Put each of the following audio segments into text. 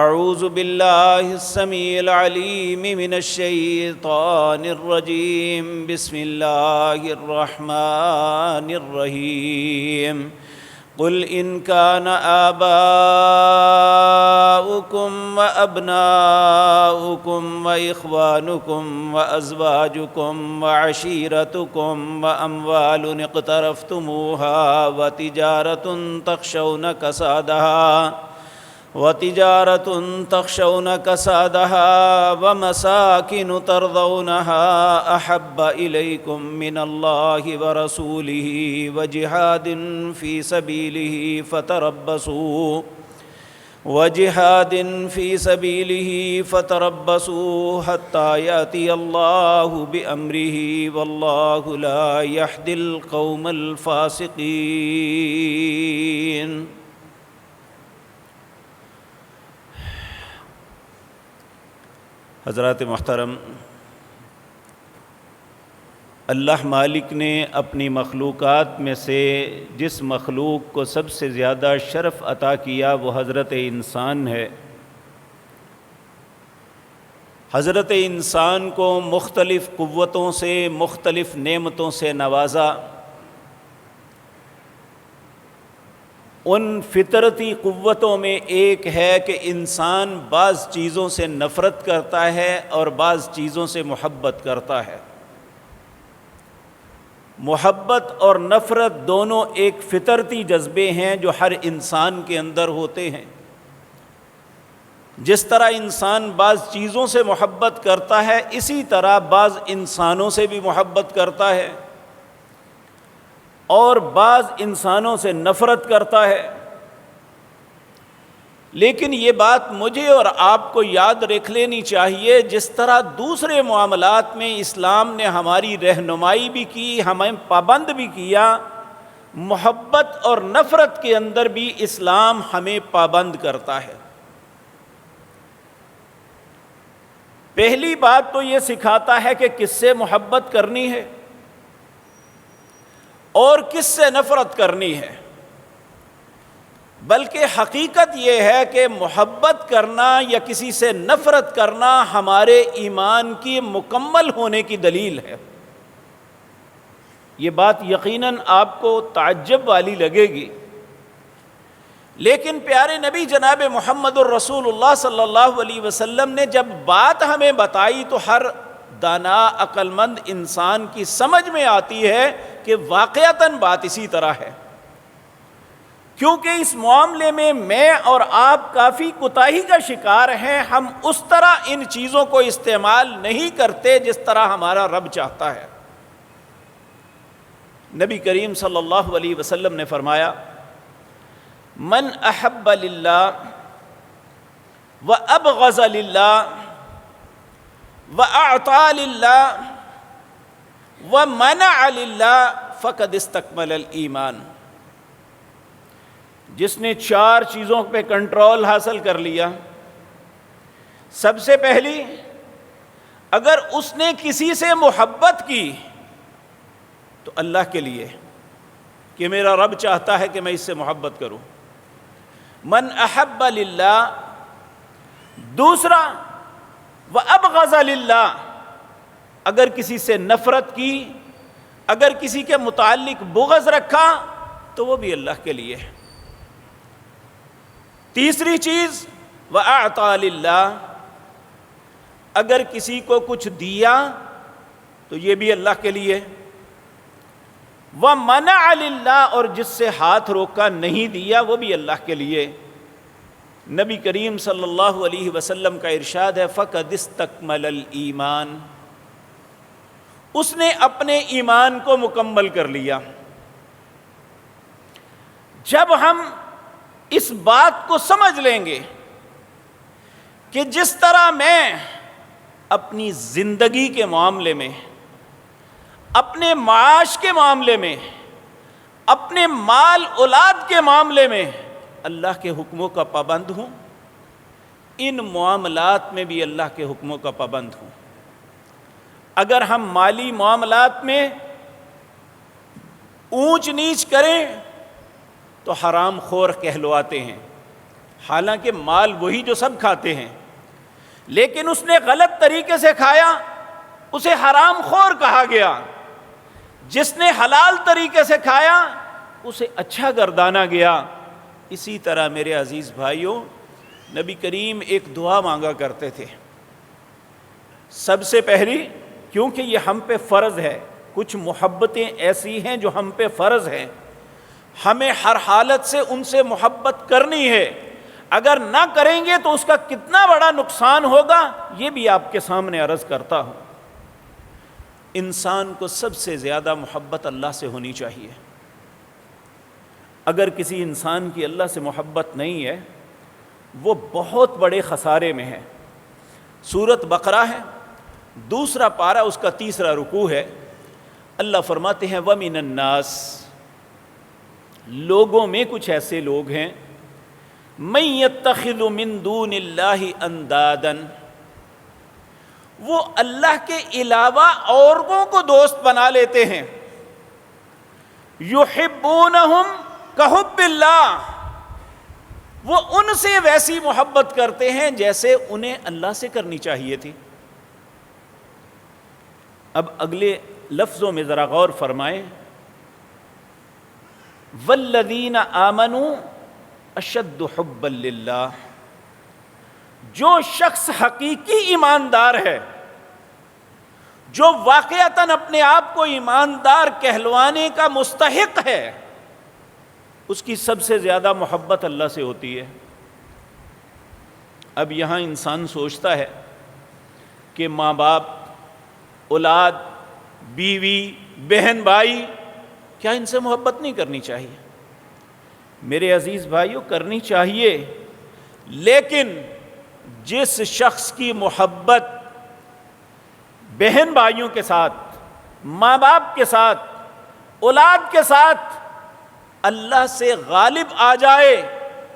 اعوذ باللہ السمیع العلیم من الشیطان الرجیم بسم اللہ الرحمن الرحیم قل ان كان آباؤكم وأبناؤكم وإخوانكم وأزواجكم وعشيرتكم وأموال اقترفتموها وتجارة تخشون كسادها ومساكن ترضونها أحب إليكم من الله ورسوله وجهاد في سبيله فتربصوا حتى يأتي الله بأمره والله لا يهدي القوم الفاسقين۔ حضرات محترم، اللہ مالک نے اپنی مخلوقات میں سے جس مخلوق کو سب سے زیادہ شرف عطا کیا وہ حضرت انسان ہے۔ حضرت انسان کو مختلف قوتوں سے، مختلف نعمتوں سے نوازا۔ ان فطرتی قوتوں میں ایک ہے کہ انسان بعض چیزوں سے نفرت کرتا ہے اور بعض چیزوں سے محبت کرتا ہے۔ محبت اور نفرت دونوں ایک فطرتی جذبے ہیں جو ہر انسان کے اندر ہوتے ہیں۔ جس طرح انسان بعض چیزوں سے محبت کرتا ہے، اسی طرح بعض انسانوں سے بھی محبت کرتا ہے اور بعض انسانوں سے نفرت کرتا ہے۔ لیکن یہ بات مجھے اور آپ کو یاد رکھ لینی چاہیے، جس طرح دوسرے معاملات میں اسلام نے ہماری رہنمائی بھی کی، ہمیں پابند بھی کیا، محبت اور نفرت کے اندر بھی اسلام ہمیں پابند کرتا ہے۔ پہلی بات تو یہ سکھاتا ہے کہ کس سے محبت کرنی ہے اور کس سے نفرت کرنی ہے، بلکہ حقیقت یہ ہے کہ محبت کرنا یا کسی سے نفرت کرنا ہمارے ایمان کی مکمل ہونے کی دلیل ہے۔ یہ بات یقیناً آپ کو تعجب والی لگے گی، لیکن پیارے نبی جناب محمد الرسول اللہ صلی اللہ علیہ وسلم نے جب بات ہمیں بتائی تو ہر دانا عقل مند انسان کی سمجھ میں آتی ہے کہ واقعتاً بات اسی طرح ہے، کیونکہ اس معاملے میں اور آپ کافی کوتاہی کا شکار ہیں۔ ہم اس طرح ان چیزوں کو استعمال نہیں کرتے جس طرح ہمارا رب چاہتا ہے۔ نبی کریم صلی اللہ علیہ وسلم نے فرمایا، من احب للہ وابغض للہ واعطى للہ ومنع للہ فقد استکمل الایمان۔ جس نے چار چیزوں پہ کنٹرول حاصل کر لیا، سب سے پہلی، اگر اس نے کسی سے محبت کی تو اللہ کے لیے کہ میرا رب چاہتا ہے کہ میں اس سے محبت کروں، من احب للہ۔ دوسرا، وابغض للہ، اگر کسی سے نفرت کی، اگر کسی کے متعلق بغض رکھا تو وہ بھی اللہ کے لیے۔ تیسری چیز، وَأَعْطَى لِلَّهِ، اگر کسی کو کچھ دیا تو یہ بھی اللہ کے لیے۔ وَمَنَعَ لِلَّهِ، اور جس سے ہاتھ روکا، نہیں دیا، وہ بھی اللہ کے لیے۔ نبی کریم صلی اللہ علیہ وسلم کا ارشاد ہے، فَقَدِ اسْتَكْمَلَ الْإِيمَانَ، اس نے اپنے ایمان کو مکمل کر لیا۔ جب ہم اس بات کو سمجھ لیں گے کہ جس طرح میں اپنی زندگی کے معاملے میں، اپنے معاش کے معاملے میں، اپنے مال اولاد کے معاملے میں اللہ کے حکموں کا پابند ہوں، ان معاملات میں بھی اللہ کے حکموں کا پابند ہوں۔ اگر ہم مالی معاملات میں اونچ نیچ کریں تو حرام خور کہلواتے ہیں، حالانکہ مال وہی جو سب کھاتے ہیں، لیکن اس نے غلط طریقے سے کھایا، اسے حرام خور کہا گیا۔ جس نے حلال طریقے سے کھایا اسے اچھا گردانا گیا۔ اسی طرح میرے عزیز بھائیوں، نبی کریم ایک دعا مانگا کرتے تھے۔ سب سے پہلی، کیونکہ یہ ہم پہ فرض ہے، کچھ محبتیں ایسی ہیں جو ہم پہ فرض ہیں، ہمیں ہر حالت سے ان سے محبت کرنی ہے۔ اگر نہ کریں گے تو اس کا کتنا بڑا نقصان ہوگا، یہ بھی آپ کے سامنے عرض کرتا ہوں۔ انسان کو سب سے زیادہ محبت اللہ سے ہونی چاہیے۔ اگر کسی انسان کی اللہ سے محبت نہیں ہے، وہ بہت بڑے خسارے میں ہے۔ سورۃ بقرہ ہے، دوسرا پارہ، اس کا تیسرا رکوع ہے۔ اللہ فرماتے ہیں وَمِنَ النَّاسِ، لوگوں میں کچھ ایسے لوگ ہیں، مَن يَتَّخِذُ مِن دُونِ اللَّهِ أَندَادًا، وہ اللہ کے علاوہ اوروں کو دوست بنا لیتے ہیں۔ يُحِبُّونَهُمْ كَحُبِّ اللَّهِ، وہ ان سے ویسی محبت کرتے ہیں جیسے انہیں اللہ سے کرنی چاہیے تھی۔ اب اگلے لفظوں میں ذرا غور فرمائیں، والذین آمنوا اشد حبا للہ، جو شخص حقیقی ایماندار ہے، جو واقعتاً اپنے آپ کو ایماندار کہلوانے کا مستحق ہے، اس کی سب سے زیادہ محبت اللہ سے ہوتی ہے۔ اب یہاں انسان سوچتا ہے کہ ماں باپ، اولاد، بیوی، بہن بھائی، کیا ان سے محبت نہیں کرنی چاہیے؟ میرے عزیز بھائیوں، کرنی چاہیے، لیکن جس شخص کی محبت بہن بھائیوں کے ساتھ، ماں باپ کے ساتھ، اولاد کے ساتھ اللہ سے غالب آ جائے،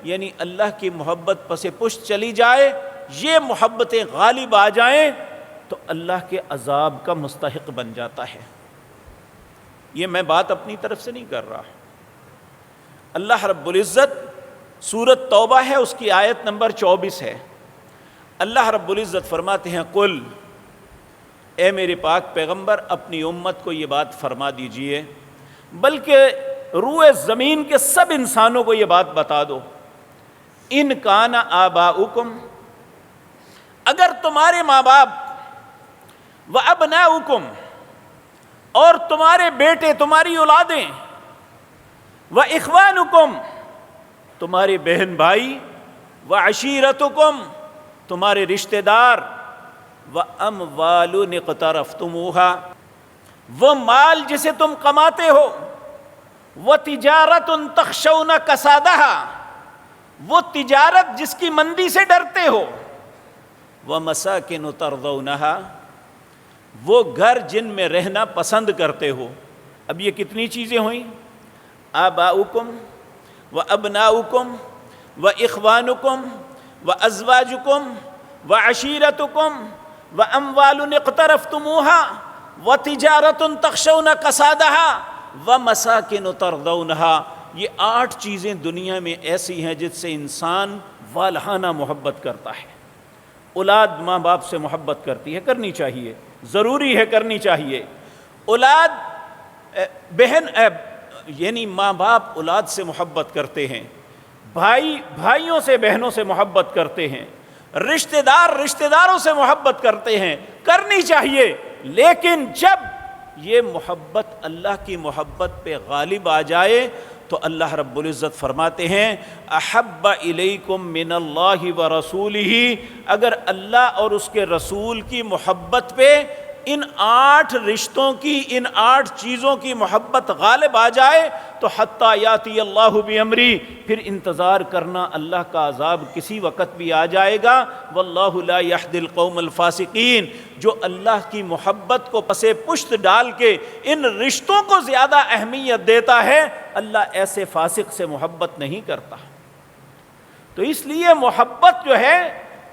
یعنی اللہ کی محبت پس پشت چلی جائے، یہ محبتیں غالب آ جائیں تو اللہ کے عذاب کا مستحق بن جاتا ہے۔ یہ میں بات اپنی طرف سے نہیں کر رہا۔ اللہ رب العزت، سورۃ توبہ ہے، اس کی آیت نمبر 24 ہے۔ اللہ رب العزت فرماتے ہیں قل، اے میرے پاک پیغمبر اپنی امت کو یہ بات فرما دیجئے، بلکہ روئے زمین کے سب انسانوں کو یہ بات بتا دو، ان کان آباؤکم، اگر تمہارے ماں باپ، و ابناؤکم، اور تمہارے بیٹے، تمہاری اولادیں، و اخوانکم، تمہارے بہن بھائی، و عشیرتکم، تمہارے رشتہ دار، و اموال اقترفتموہا، وہ مال جسے تم کماتے ہو، و تجارت تخشون کسادہا، وہ تجارت جس کی مندی سے ڈرتے ہو، و مساکن ترضونہا، وہ گھر جن میں رہنا پسند کرتے ہو۔ اب یہ کتنی چیزیں ہوئیں؟ آباؤکم و ابناؤکم و اخوانکم و ازواجکم و عشیرتکم و اموال اقترفتموہا و تجارت تخشون کسادہا و مساکن ترضونہا۔ یہ 8 چیزیں دنیا میں ایسی ہیں جس سے انسان والہانہ محبت کرتا ہے۔ اولاد ماں باپ سے محبت کرتی ہے، کرنی چاہیے، ضروری ہے، کرنی چاہیے۔ اولاد یعنی ماں باپ اولاد سے محبت کرتے ہیں، بھائی بھائیوں سے، بہنوں سے محبت کرتے ہیں، رشتہ دار رشتہ داروں سے محبت کرتے ہیں، کرنی چاہیے، لیکن جب یہ محبت اللہ کی محبت پہ غالب آ جائے تو اللہ رب العزت فرماتے ہیں احب الیکم من اللہ و رسولہ، اگر اللہ اور اس کے رسول کی محبت پہ ان 8 رشتوں کی، ان 8 چیزوں کی محبت غالب آ جائے تو حتیٰ یاتی اللہ بامری، پھر انتظار کرنا، اللہ کا عذاب کسی وقت بھی آ جائے گا۔ واللہ لا یہدی القوم الفاسقین، جو اللہ کی محبت کو پس پشت ڈال کے ان رشتوں کو زیادہ اہمیت دیتا ہے، اللہ ایسے فاسق سے محبت نہیں کرتا۔ تو اس لیے محبت جو ہے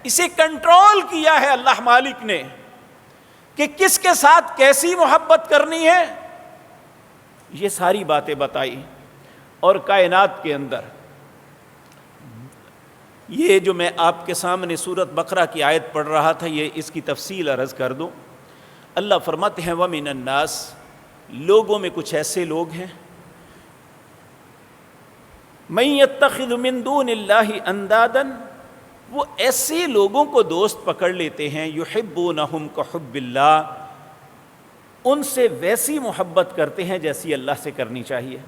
اسے کنٹرول کیا ہے اللہ مالک نے کہ کس کے ساتھ کیسی محبت کرنی ہے، یہ ساری باتیں بتائی۔ اور کائنات کے اندر یہ جو میں آپ کے سامنے سورۃ بقرہ کی آیت پڑھ رہا تھا، یہ اس کی تفصیل عرض کر دوں۔ اللہ فرماتے ہیں وَمِنَ النَّاسِ، لوگوں میں کچھ ایسے لوگ ہیں، مَن يَتَّخِذُ مِن دُونِ اللَّهِ أَندَادًا، وہ ایسے لوگوں کو دوست پکڑ لیتے ہیں، يُحِبُّونَهُمْ كَحُبِّ اللَّهِ، ان سے ویسی محبت کرتے ہیں جیسی اللہ سے کرنی چاہیے۔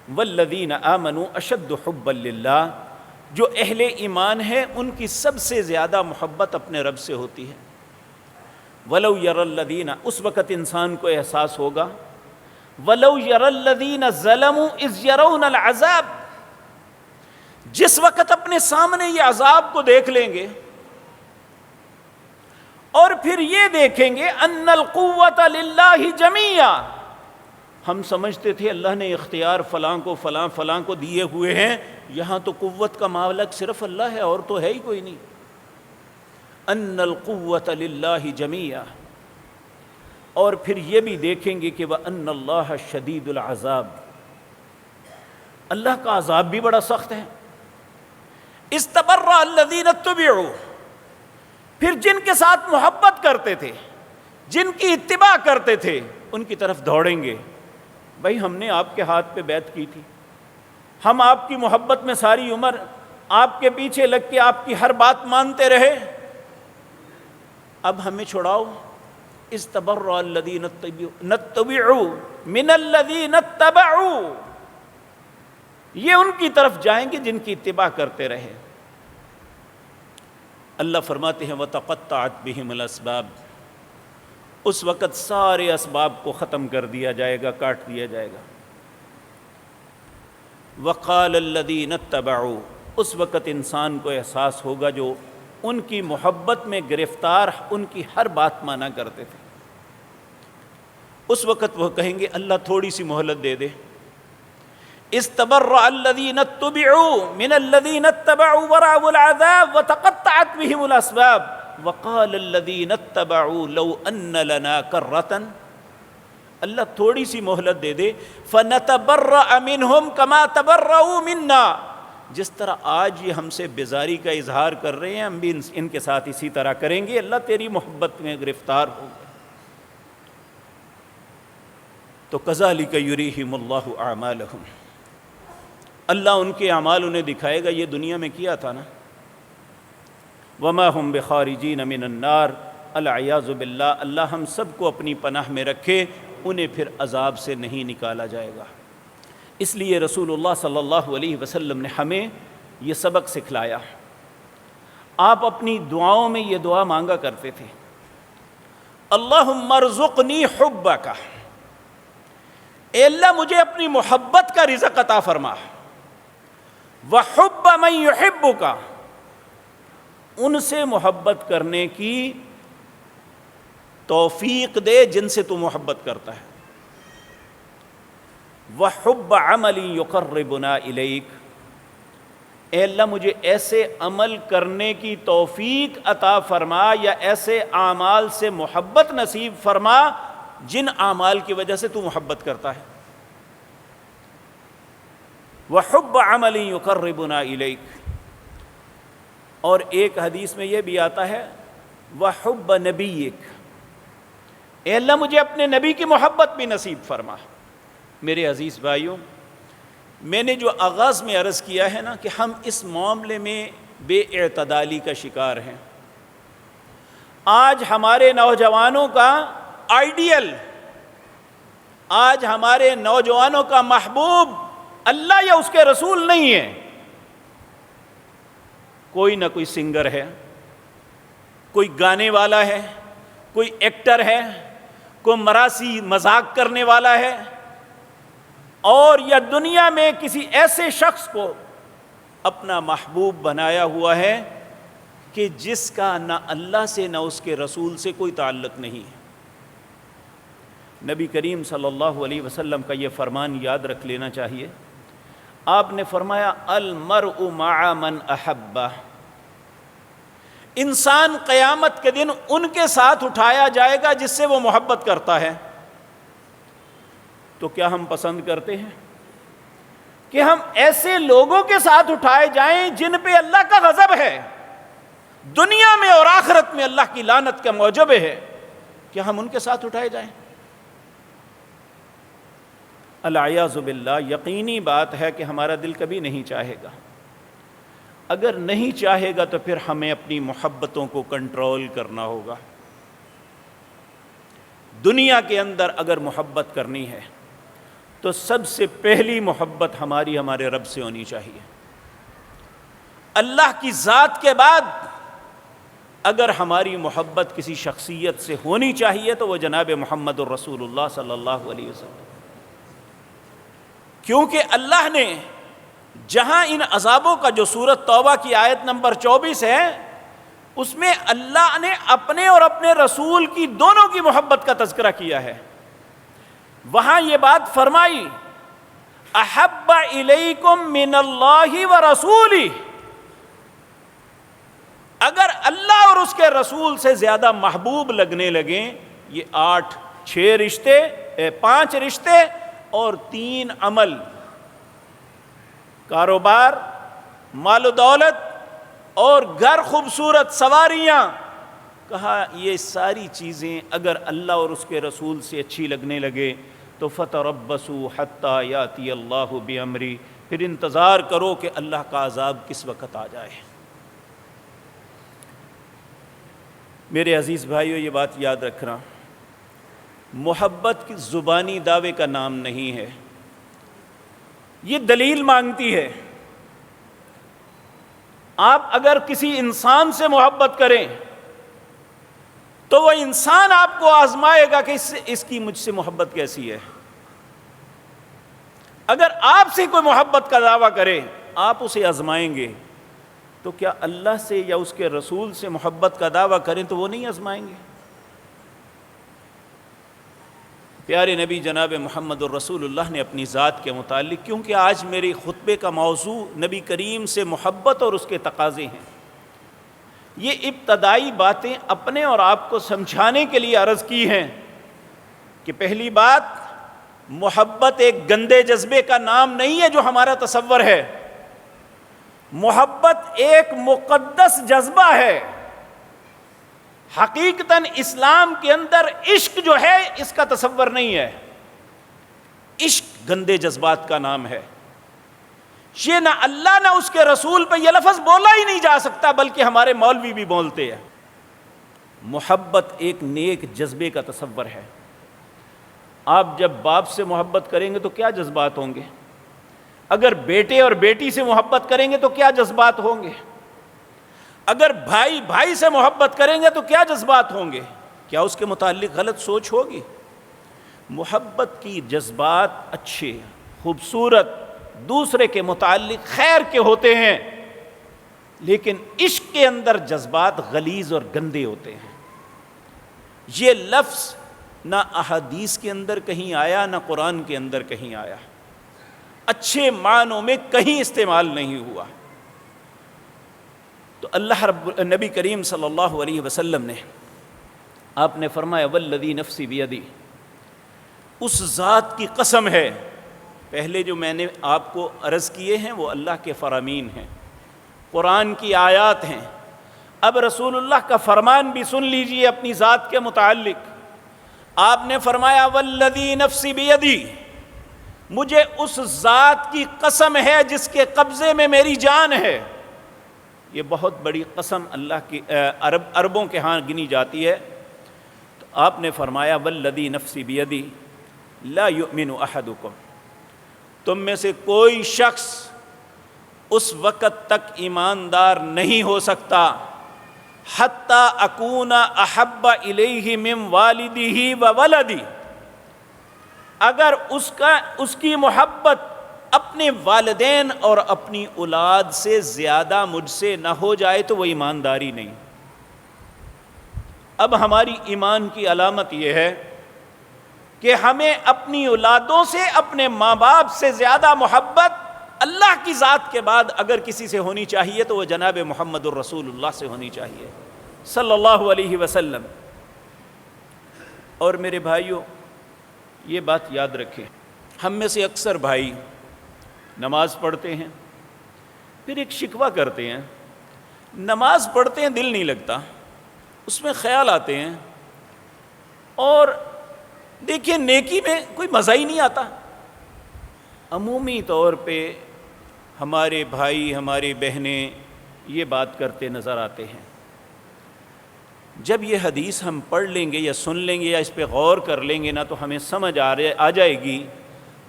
وَالَّذِينَ آمَنُوا أَشَدُّ حُبًّا لِلَّهِ، جو اہل ایمان ہے ان کی سب سے زیادہ محبت اپنے رب سے ہوتی ہے۔ وَلَوْ يَرَى الَّذِينَ، اس وقت انسان کو احساس ہوگا، وَلَوْ يَرَى الَّذِينَ ظَلَمُوا إِذْ يَرَوْنَ الْعَذَابَ، جس وقت اپنے سامنے یہ عذاب کو دیکھ لیں گے اور پھر یہ دیکھیں گے ان القوۃ للہ جمیعا، ہم سمجھتے تھے اللہ نے اختیار فلاں کو فلاں کو دیے ہوئے ہیں، یہاں تو قوت کا مالک صرف اللہ ہے اور تو ہے ہی کوئی نہیں۔ ان القوۃ للہ جمیعا، اور پھر یہ بھی دیکھیں گے کہ وَأَنَّ اللَّهَ شَدِيدُ الْعَذَابِ، اللہ کا عذاب بھی بڑا سخت ہے۔ اسْتَبَرَّأَ الَّذِينَ اتُّبِعُوا، پھر جن کے ساتھ محبت کرتے تھے، جن کی اتباع کرتے تھے، ان کی طرف دوڑیں گے۔ بھائی ہم نے آپ کے ہاتھ پہ بیعت کی تھی، ہم آپ کی محبت میں ساری عمر آپ کے پیچھے لگ کے آپ کی ہر بات مانتے رہے، اب ہمیں چھڑاؤ۔ اسْتَبَرَّأَ الَّذِينَ اتَّبَعُوا مِنَ الَّذِينَ اتَّبَعُوا، یہ ان کی طرف جائیں گے جن کی اتباع کرتے رہے۔ اللہ فرماتے ہیں وَتَقَطَّعَتْ بِهِمُ الْأَسْبَابُ، اس وقت سارے اسباب کو ختم کر دیا جائے گا، کاٹ دیا جائے گا۔ وَقَالَ الَّذِينَ اتَّبَعُوا، اس وقت انسان کو احساس ہوگا جو ان کی محبت میں گرفتار ان کی ہر بات مانا کرتے تھے، اس وقت وہ کہیں گے اللہ تھوڑی سی مہلت دے دے۔ استبرأ الذین اتبعوا من الذین اتبعوا ورأوا العذاب وتقطعت بهم الاسباب وقال الذین اتبعوا لو ان لنا کرۃ، اللہ تھوڑی سی مہلت دے دے، فنتبرأ منہم کما تبرؤوا منا، جس طرح آج یہ ہم سے بیزاری کا اظہار کر رہے ہیں ہم بھی ان کے ساتھ اسی طرح کریں گے، اللہ تیری محبت میں گرفتار ہو گئے۔ تو کذالک یریہم اللہ اعمالہم، اللہ ان کے اعمال انہیں دکھائے گا، یہ دنیا میں کیا تھا نا۔ وما ہم بخارجین من النار، العیاذ باللہ، اللہ ہم سب کو اپنی پناہ میں رکھے، انہیں پھر عذاب سے نہیں نکالا جائے گا۔ اس لیے رسول اللہ صلی اللہ علیہ وسلم نے ہمیں یہ سبق سکھلایا۔ آپ اپنی دعاؤں میں یہ دعا مانگا کرتے تھے، اللہم ارزقنی حبک، اے اللہ مجھے اپنی محبت کا رزق عطا فرما، وحب من یحبک، ان سے محبت کرنے کی توفیق دے جن سے تو محبت کرتا ہے، وحب عمل یقربنا الیک، اے اللہ مجھے ایسے عمل کرنے کی توفیق عطا فرما یا ایسے اعمال سے محبت نصیب فرما جن اعمال کی وجہ سے تو محبت کرتا ہے۔ وحب عمل یقربنا الیک، اور ایک حدیث میں یہ بھی آتا ہے وحب نبیک، اے اللہ مجھے اپنے نبی کی محبت بھی نصیب فرما۔ میرے عزیز بھائیوں، میں نے جو آغاز میں عرض کیا ہے نا کہ ہم اس معاملے میں بے اعتدالی کا شکار ہیں۔ آج ہمارے نوجوانوں کا آئیڈیل، آج ہمارے نوجوانوں کا محبوب اللہ یا اس کے رسول نہیں ہے، کوئی نہ کوئی سنگر ہے، کوئی گانے والا ہے، کوئی ایکٹر ہے، کوئی مراثی مذاق کرنے والا ہے، اور یا دنیا میں کسی ایسے شخص کو اپنا محبوب بنایا ہوا ہے کہ جس کا نہ اللہ سے نہ اس کے رسول سے کوئی تعلق نہیں ہے۔ نبی کریم صلی اللہ علیہ وسلم کا یہ فرمان یاد رکھ لینا چاہیے۔ آپ نے فرمایا المرء مع من احبہ، انسان قیامت کے دن ان کے ساتھ اٹھایا جائے گا جس سے وہ محبت کرتا ہے۔ تو کیا ہم پسند کرتے ہیں کہ ہم ایسے لوگوں کے ساتھ اٹھائے جائیں جن پہ اللہ کا غضب ہے، دنیا میں اور آخرت میں اللہ کی لعنت کا موجب ہے، کہ ہم ان کے ساتھ اٹھائے جائیں؟ العیاذ باللہ، یقینی بات ہے کہ ہمارا دل کبھی نہیں چاہے گا۔ اگر نہیں چاہے گا تو پھر ہمیں اپنی محبتوں کو کنٹرول کرنا ہوگا۔ دنیا کے اندر اگر محبت کرنی ہے تو سب سے پہلی محبت ہمارے رب سے ہونی چاہیے۔ اللہ کی ذات کے بعد اگر ہماری محبت کسی شخصیت سے ہونی چاہیے تو وہ جناب محمد الرسول اللہ صلی اللہ علیہ وسلم، کیونکہ اللہ نے جہاں ان عذابوں کا جو سورۃ توبہ کی آیت نمبر 24 ہے، اس میں اللہ نے اپنے اور اپنے رسول کی دونوں کی محبت کا تذکرہ کیا ہے۔ وہاں یہ بات فرمائی، احب الیکم من اللہ ورسولہ، اگر اللہ اور اس کے رسول سے زیادہ محبوب لگنے لگیں، یہ 5 رشتے اور 3 عمل، کاروبار، مال و دولت اور گھر، خوبصورت سواریاں، کہا یہ ساری چیزیں اگر اللہ اور اس کے رسول سے اچھی لگنے لگے تو فتربصوا حتی یاتی اللہ بامری، پھر انتظار کرو کہ اللہ کا عذاب کس وقت آ جائے۔ میرے عزیز بھائیو، یہ بات یاد رکھنا، محبت کی زبانی دعوے کا نام نہیں ہے، یہ دلیل مانگتی ہے۔ آپ اگر کسی انسان سے محبت کریں تو وہ انسان آپ کو آزمائے گا کہ اس کی مجھ سے محبت کیسی ہے۔ اگر آپ سے کوئی محبت کا دعویٰ کرے، آپ اسے آزمائیں گے، تو کیا اللہ سے یا اس کے رسول سے محبت کا دعویٰ کریں تو وہ نہیں آزمائیں گے؟ پیارے نبی جناب محمد الرسول اللہ نے اپنی ذات کے متعلق، کیونکہ آج میرے خطبے کا موضوع نبی کریم سے محبت اور اس کے تقاضے ہیں، یہ ابتدائی باتیں اپنے اور آپ کو سمجھانے کے لیے عرض کی ہیں کہ پہلی بات، محبت ایک گندے جذبے کا نام نہیں ہے جو ہمارا تصور ہے، محبت ایک مقدس جذبہ ہے۔ حقیقتاً اسلام کے اندر عشق جو ہے اس کا تصور نہیں ہے، عشق گندے جذبات کا نام ہے، یہ نہ اللہ نہ اس کے رسول پہ یہ لفظ بولا ہی نہیں جا سکتا، بلکہ ہمارے مولوی بھی بولتے ہیں۔ محبت ایک نیک جذبے کا تصور ہے۔ آپ جب باپ سے محبت کریں گے تو کیا جذبات ہوں گے؟ اگر بیٹے اور بیٹی سے محبت کریں گے تو کیا جذبات ہوں گے؟ اگر بھائی بھائی سے محبت کریں گے تو کیا جذبات ہوں گے؟ کیا اس کے متعلق غلط سوچ ہوگی؟ محبت کی جذبات اچھے، خوبصورت، دوسرے کے متعلق خیر کے ہوتے ہیں، لیکن عشق کے اندر جذبات غلیظ اور گندے ہوتے ہیں۔ یہ لفظ نہ احادیث کے اندر کہیں آیا، نہ قرآن کے اندر کہیں آیا، اچھے معنوں میں کہیں استعمال نہیں ہوا۔ تو اللہ نبی کریم صلی اللہ علیہ وسلم نے، آپ نے فرمایا والذی نفسی بیدی، اس ذات کی قسم ہے۔ پہلے جو میں نے آپ کو عرض کیے ہیں وہ اللہ کے فرامین ہیں، قرآن کی آیات ہیں۔ اب رسول اللہ کا فرمان بھی سن لیجئے اپنی ذات کے متعلق۔ آپ نے فرمایا والذی نفسی بیدی، مجھے اس ذات کی قسم ہے جس کے قبضے میں میری جان ہے۔ یہ بہت بڑی قسم اللہ کی عربوں کے ہاں گنی جاتی ہے۔ تو آپ نے فرمایا والذی نفسی بیدی لا یؤمن احدکم، تم میں سے کوئی شخص اس وقت تک ایماندار نہیں ہو سکتا حتی اکون احب الیہ من والدہ و ولدی، اگر اس کی محبت اپنے والدین اور اپنی اولاد سے زیادہ مجھ سے نہ ہو جائے تو وہ ایمانداری نہیں۔ اب ہماری ایمان کی علامت یہ ہے کہ ہمیں اپنی اولادوں سے، اپنے ماں باپ سے زیادہ محبت اللہ کی ذات کے بعد اگر کسی سے ہونی چاہیے تو وہ جناب محمد الرسول اللہ سے ہونی چاہیے صلی اللہ علیہ وسلم۔ اور میرے بھائیوں، یہ بات یاد رکھیں، ہم میں سے اکثر بھائی نماز پڑھتے ہیں، پھر ایک شکوہ کرتے ہیں، نماز پڑھتے ہیں دل نہیں لگتا، اس میں خیال آتے ہیں، اور دیکھیں نیکی میں کوئی مزہ ہی نہیں آتا۔ عمومی طور پہ ہمارے بھائی ہماری بہنیں یہ بات کرتے نظر آتے ہیں۔ جب یہ حدیث ہم پڑھ لیں گے یا سن لیں گے یا اس پہ غور کر لیں گے نا، تو ہمیں سمجھ آ جائے گی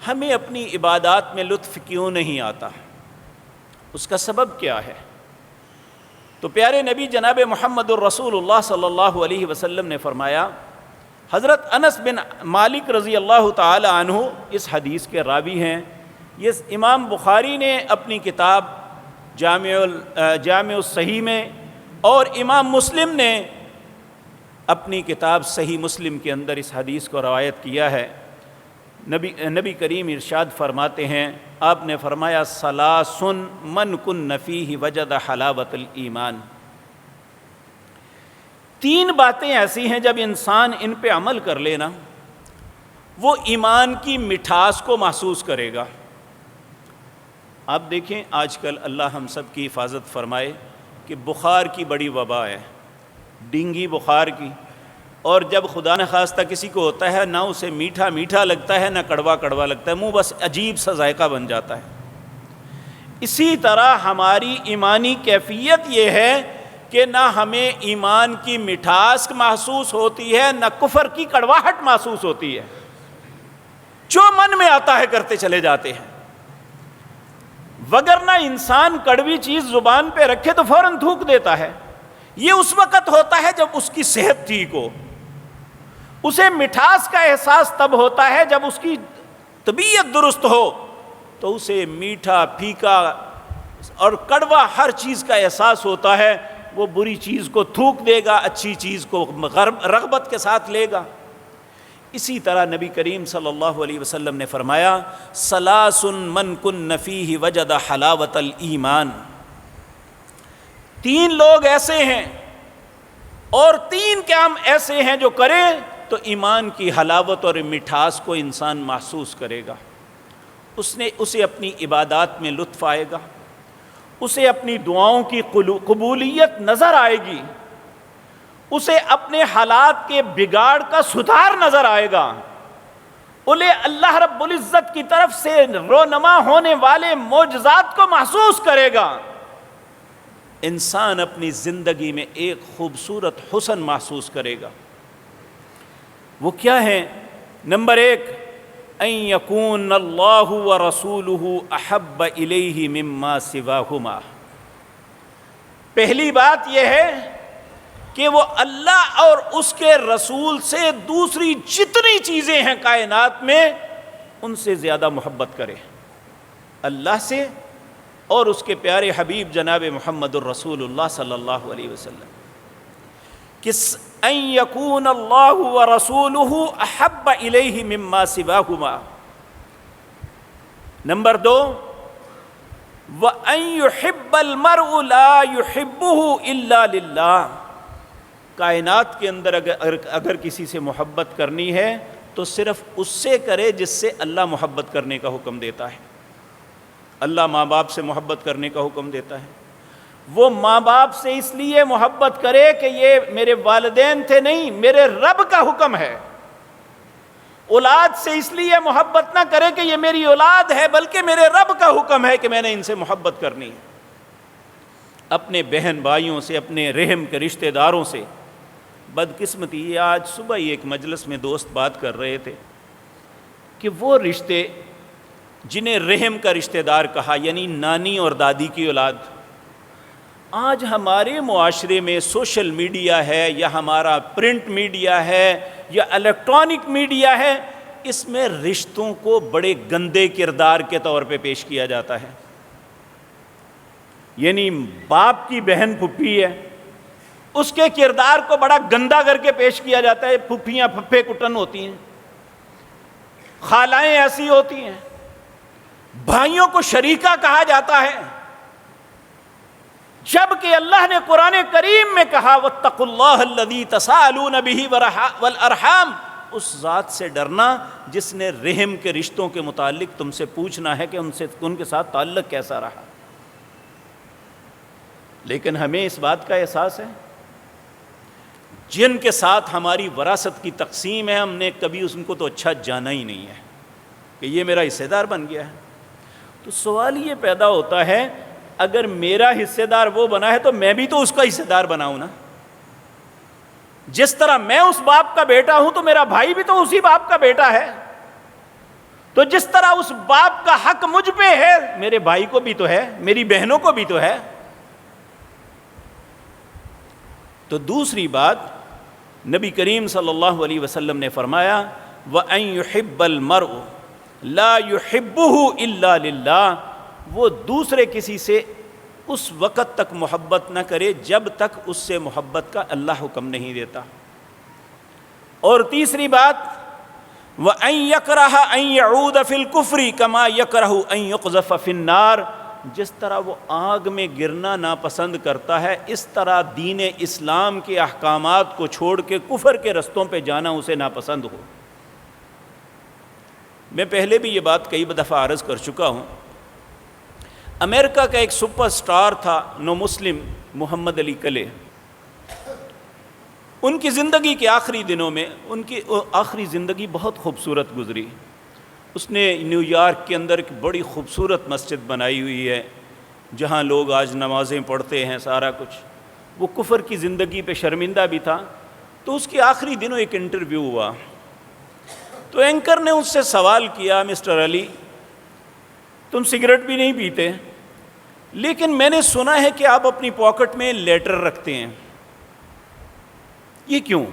ہمیں اپنی عبادات میں لطف کیوں نہیں آتا، اس کا سبب کیا ہے۔ تو پیارے نبی جناب محمد الرسول اللہ صلی اللہ علیہ وسلم نے فرمایا، حضرت انس بن مالک رضی اللہ تعالی عنہ اس حدیث کے راوی ہیں، یہ امام بخاری نے اپنی کتاب جامع الصحیح میں، اور امام مسلم نے اپنی کتاب صحیح مسلم کے اندر اس حدیث کو روایت کیا ہے۔ نبی کریم ارشاد فرماتے ہیں، آپ نے فرمایا ثلاثن من کن فیہ وجد حلاوت الایمان، تین باتیں ایسی ہیں جب انسان ان پہ عمل کر لینا وہ ایمان کی مٹھاس کو محسوس کرے گا۔ آپ دیکھیں آج کل اللہ ہم سب کی حفاظت فرمائے کہ بخار کی بڑی وبا ہے، ڈینگی بخار کی، اور جب خدا نخواستہ کسی کو ہوتا ہے نہ اسے میٹھا میٹھا لگتا ہے نہ کڑوا کڑوا لگتا ہے، منہ بس عجیب سا ذائقہ بن جاتا ہے۔ اسی طرح ہماری ایمانی کیفیت یہ ہے کہ نہ ہمیں ایمان کی مٹھاس محسوس ہوتی ہے نہ کفر کی کڑواہٹ محسوس ہوتی ہے، جو من میں آتا ہے کرتے چلے جاتے ہیں۔ وگرنہ انسان کڑوی چیز زبان پہ رکھے تو فوراً تھوک دیتا ہے، یہ اس وقت ہوتا ہے جب اس کی صحت ٹھیک ہو۔ اسے مٹھاس کا احساس تب ہوتا ہے جب اس کی طبیعت درست ہو، تو اسے میٹھا پھیکا اور کڑوا ہر چیز کا احساس ہوتا ہے، وہ بری چیز کو تھوک دے گا، اچھی چیز کو رغبت کے ساتھ لے گا۔ اسی طرح نبی کریم صلی اللہ علیہ وسلم نے فرمایا ثلاث من کن فیہ وجد حلاوت الایمان، تین لوگ ایسے ہیں اور تین کام ایسے ہیں جو کریں تو ایمان کی حلاوت اور مٹھاس کو انسان محسوس کرے گا، اسے اپنی عبادات میں لطف آئے گا، اسے اپنی دعاؤں کی قبولیت نظر آئے گی، اسے اپنے حالات کے بگاڑ کا سدھار نظر آئے گا، انہیں اللہ رب العزت کی طرف سے رونما ہونے والے معجزات کو محسوس کرے گا۔ انسان اپنی زندگی میں ایک خوبصورت حسن محسوس کرے گا۔ وہ کیا ہے؟ نمبر ایک، ان یکون اللہ ورسولہ احب الیہ مما سواہما، پہلی بات یہ ہے کہ وہ اللہ اور اس کے رسول سے دوسری جتنی چیزیں ہیں کائنات میں ان سے زیادہ محبت کرے، اللہ سے اور اس کے پیارے حبیب جناب محمد الرسول اللہ صلی اللہ علیہ وسلم، کہ ان یکون اللہ ورسولہ احب الیہ مما سواہما۔ نمبر دو، وَأَن يُحِبَّ الْمَرْءُ لَا يُحِبُّهُ إِلَّا لِلَّهِ، کائنات کے اندر اگر کسی سے محبت کرنی ہے تو صرف اس سے کرے جس سے اللہ محبت کرنے کا حکم دیتا ہے۔ اللہ ماں باپ سے محبت کرنے کا حکم دیتا ہے، وہ ماں باپ سے اس لیے محبت کرے کہ یہ میرے والدین تھے، نہیں، میرے رب کا حکم ہے۔ اولاد سے اس لیے محبت نہ کرے کہ یہ میری اولاد ہے، بلکہ میرے رب کا حکم ہے کہ میں نے ان سے محبت کرنی ہے۔ اپنے بہن بھائیوں سے، اپنے رحم کے رشتہ داروں سے، بدقسمتی یہ آج صبح ہی ایک مجلس میں دوست بات کر رہے تھے کہ وہ رشتے جنہیں رحم کا رشتہ دار کہا، یعنی نانی اور دادی کی اولاد، آج ہمارے معاشرے میں سوشل میڈیا ہے یا ہمارا پرنٹ میڈیا ہے یا الیکٹرانک میڈیا ہے، اس میں رشتوں کو بڑے گندے کردار کے طور پہ پیش کیا جاتا ہے۔ یعنی باپ کی بہن پھپھی ہے، اس کے کردار کو بڑا گندا کر کے پیش کیا جاتا ہے، پھپھیاں پھپھے کٹن ہوتی ہیں، خالائیں ایسی ہوتی ہیں، بھائیوں کو شریکہ کہا جاتا ہے، جبکہ اللہ نے قرآن کریم میں کہا وَاتَّقُوا اللَّهَ الَّذِي تَسَاءَلُونَ بِهِ وَالْأَرْحَامَ، اس ذات سے ڈرنا جس نے رحم کے رشتوں کے متعلق تم سے پوچھنا ہے کہ ان کے ساتھ تعلق کیسا رہا۔ لیکن ہمیں اس بات کا احساس ہے جن کے ساتھ ہماری وراثت کی تقسیم ہے، ہم نے کبھی ان کو تو اچھا جانا ہی نہیں ہے کہ یہ میرا حصے دار بن گیا ہے۔ تو سوال یہ پیدا ہوتا ہے اگر میرا حصے دار وہ بنا ہے تو میں بھی تو اس کا حصے دار بناؤں نا۔ جس طرح میں اس باپ کا بیٹا ہوں تو میرا بھائی بھی تو اسی باپ کا بیٹا ہے، تو جس طرح اس باپ کا حق مجھ پہ ہے میرے بھائی کو بھی تو ہے، میری بہنوں کو بھی تو ہے۔ تو دوسری بات نبی کریم صلی اللہ علیہ وسلم نے فرمایا وَأَن يُحِبَّ الْمَرْءُ لَا يُحِبُّهُ إِلَّا لِلَّهِ، وہ دوسرے کسی سے اس وقت تک محبت نہ کرے جب تک اس سے محبت کا اللہ حکم نہیں دیتا۔ اور تیسری بات وَأَن يَكْرَهَ أَن يَعُودَ فِي الْكُفْرِ كَمَا يَكْرَهُ أَن يُقْذَفَ فِي النَّارِ، جس طرح وہ آگ میں گرنا ناپسند کرتا ہے اس طرح دین اسلام کے احکامات کو چھوڑ کے کفر کے رستوں پہ جانا اسے ناپسند ہو۔ میں پہلے بھی یہ بات کئی دفعہ عرض کر چکا ہوں، امریکہ کا ایک سپر سٹار تھا نو مسلم محمد علی کلے، ان کی زندگی کے آخری دنوں میں ان کی آخری زندگی بہت خوبصورت گزری۔ اس نے نیو یارک کے اندر ایک بڑی خوبصورت مسجد بنائی ہوئی ہے جہاں لوگ آج نمازیں پڑھتے ہیں، سارا کچھ۔ وہ کفر کی زندگی پہ شرمندہ بھی تھا، تو اس کے آخری دنوں ایک انٹرویو ہوا، تو اینکر نے اس سے سوال کیا مسٹر علی تم سگریٹ بھی نہیں پیتے لیکن میں نے سنا ہے کہ آپ اپنی پاکٹ میں لیٹر رکھتے ہیں، یہ کیوں؟